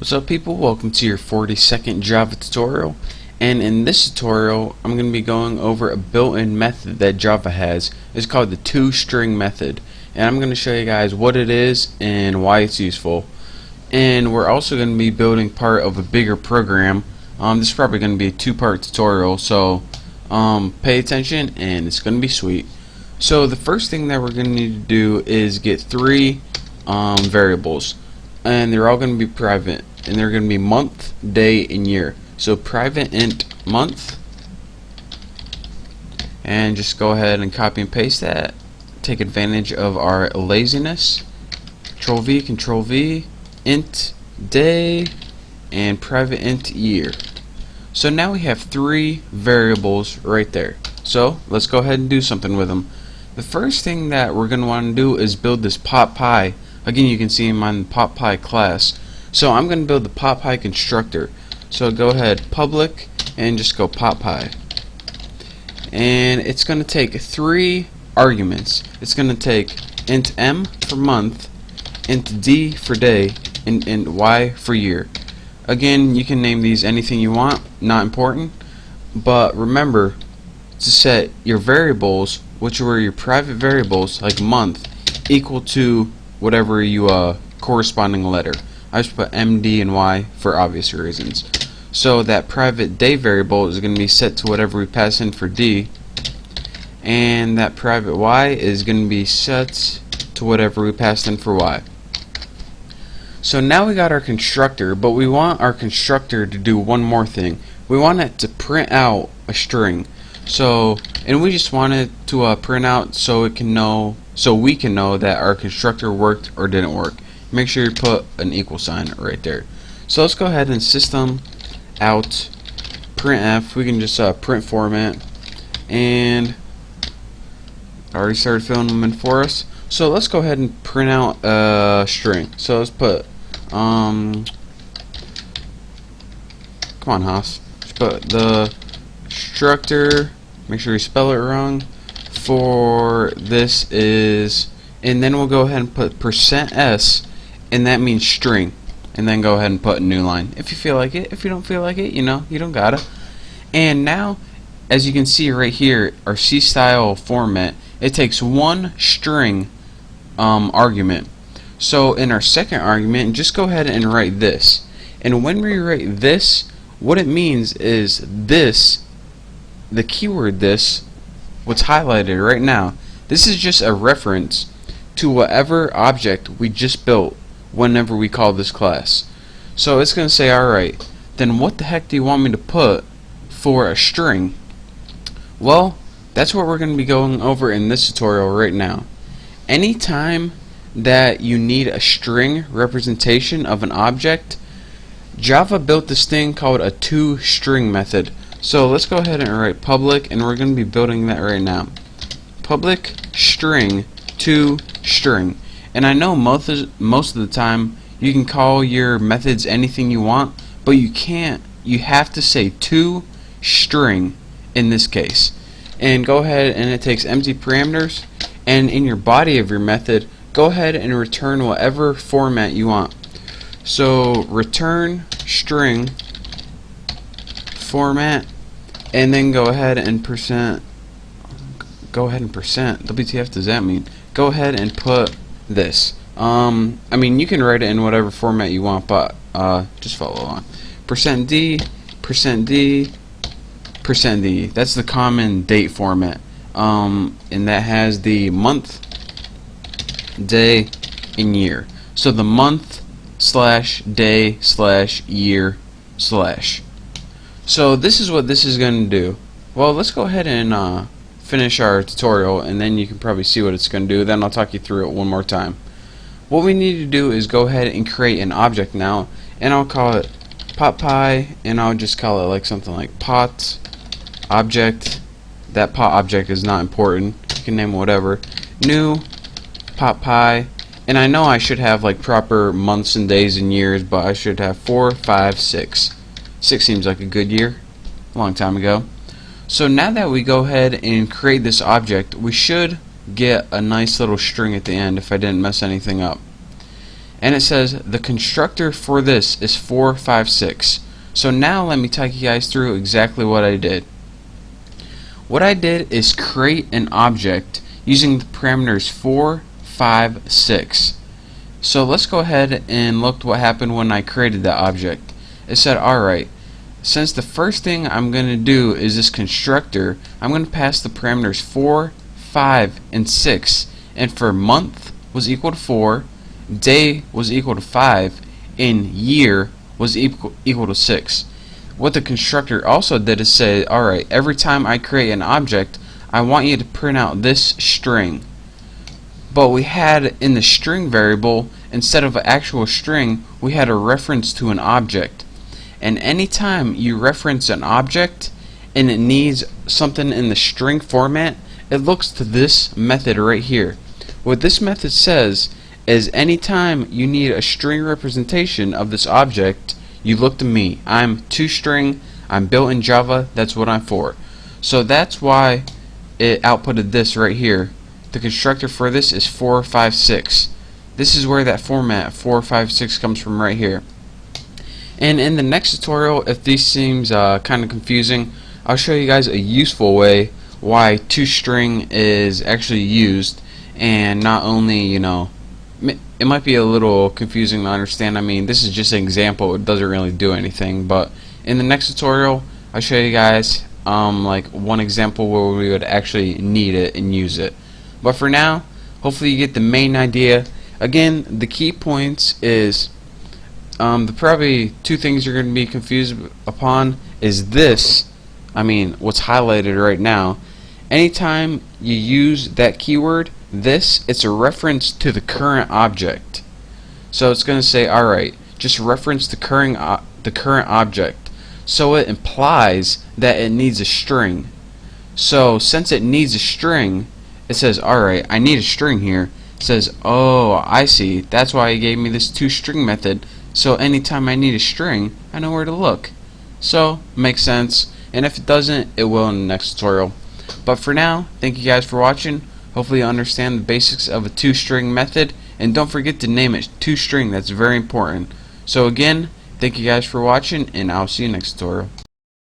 What's up, people? Welcome to your 40-second Java tutorial. And in this tutorial I'm going to be going over a built-in method that Java has. It's called the toString method, and I'm going to show you guys what it is and why it's useful. And we're also going to be building part of a bigger program. This is probably going to be a two-part tutorial, so pay attention and it's going to be sweet. So the first thing that we're going to need to do is get three variables, and they're all going to be private, and they're going to be month, day, and year. So private int month, and just go ahead and copy and paste that. Take advantage of our laziness. Control V, int day, and private int year. So now we have three variables right there. So let's go ahead and do something with them. The first thing that we're going to want to do is build this PopPy. Again, you can see in my PopPy class. So I'm going to build the PopPy constructor. So go ahead, public, and just go PopPy. And it's going to take three arguments. It's going to take int m for month, int d for day, and int y for year. Again, you can name these anything you want, not important. But remember to set your variables, which were your private variables, like month, equal to whatever you corresponding letter. I just put M, D, and Y for obvious reasons. So that private day variable is going to be set to whatever we pass in for D, and that private Y is going to be set to whatever we passed in for Y. So now we got our constructor, but we want our constructor to do one more thing. We want it to print out a string. So, and we just want it to print out so we can know that our constructor worked or didn't work. Make sure you put an equal sign right there. So let's go ahead and system out printf. We can just print format, and I already started filling them in for us. So let's go ahead and print out a string. So let's put come on, Haas. Let's put the constructor. Make sure you spell it wrong. For this is, and then we'll go ahead and put %s, and that means string, and then go ahead and put a new line if you feel like it. If you don't feel like it, you know, you don't gotta. And now, as you can see right here, our C style format, it takes one string argument. So in our second argument, just go ahead and write this. And when we write this, what it means is this, the keyword this, what's highlighted right now, this is just a reference to whatever object we just built whenever we call this class. So it's going to say, alright, then what the heck do you want me to put for a string? Well, that's what we're going to be going over in this tutorial right now. Anytime that you need a string representation of an object, Java built this thing called a toString method. So let's go ahead and write public, and we're going to be building that right now. Public string toString. And I know most of the time you can call your methods anything you want, but you can't. You have to say toString in this case. And go ahead, and it takes empty parameters, and in your body of your method, go ahead and return whatever format you want. So return string format, and then go ahead and percent. WTF does that mean? Go ahead and put this. I mean, you can write it in whatever format you want, but just follow along. %d, %d, %d. That's the common date format, and that has the month, day, and year. So the month / day / year /. So this is what this is going to do. Well, let's go ahead and finish our tutorial, and then you can probably see what it's going to do. Then I'll talk you through it one more time. What we need to do is go ahead and create an object now, and I'll call it PopPy, and I'll just call it like something like pot object. That pot object is not important. You can name whatever. New PopPy, and I know I should have like proper months and days and years, but I should have 4, 5, 6. 6 seems like a good year, a long time ago. So now that we go ahead and create this object, we should get a nice little string at the end if I didn't mess anything up. and it says the constructor for this is 456. So now let me take you guys through exactly what I did. What I did is create an object using the parameters 4, 5, 6. So let's go ahead and look what happened when I created that object. It said, alright, since the first thing I'm going to do is this constructor, I'm going to pass the parameters 4, 5, and 6. And for month was equal to 4, day was equal to 5, and year was equal to 6. What the constructor also did is say, alright, every time I create an object, I want you to print out this string. But we had in the string variable, instead of an actual string, we had a reference to an object. And anytime you reference an object and it needs something in the string format, it looks to this method right here. What this method says is anytime you need a string representation of this object, you look to me. I'm toString, I'm built in Java, that's what I'm for. So that's why it outputted this right here. The constructor for this is 456. This is where that format 456 comes from right here. And in the next tutorial, if this seems kind of confusing, I'll show you guys a useful way why toString is actually used, and not only, you know, it might be a little confusing to understand. I mean, this is just an example, it doesn't really do anything, but in the next tutorial I'll show you guys like one example where we would actually need it and use it. But for now, hopefully you get the main idea. Again, the key points is the probably two things you're going to be confused upon is this, I mean what's highlighted right now. Anytime you use that keyword, this, it's a reference to the current object. So it's going to say, alright, just reference the current object. So it implies that it needs a string. So since it needs a string, it says, alright, I need a string here. It says, oh, I see, that's why it gave me this toString method. So anytime I need a string, I know where to look. So, makes sense. And if it doesn't, it will in the next tutorial. But for now, thank you guys for watching. Hopefully you understand the basics of a toString method, and don't forget to name it toString. That's very important. So again, thank you guys for watching, and I'll see you next tutorial.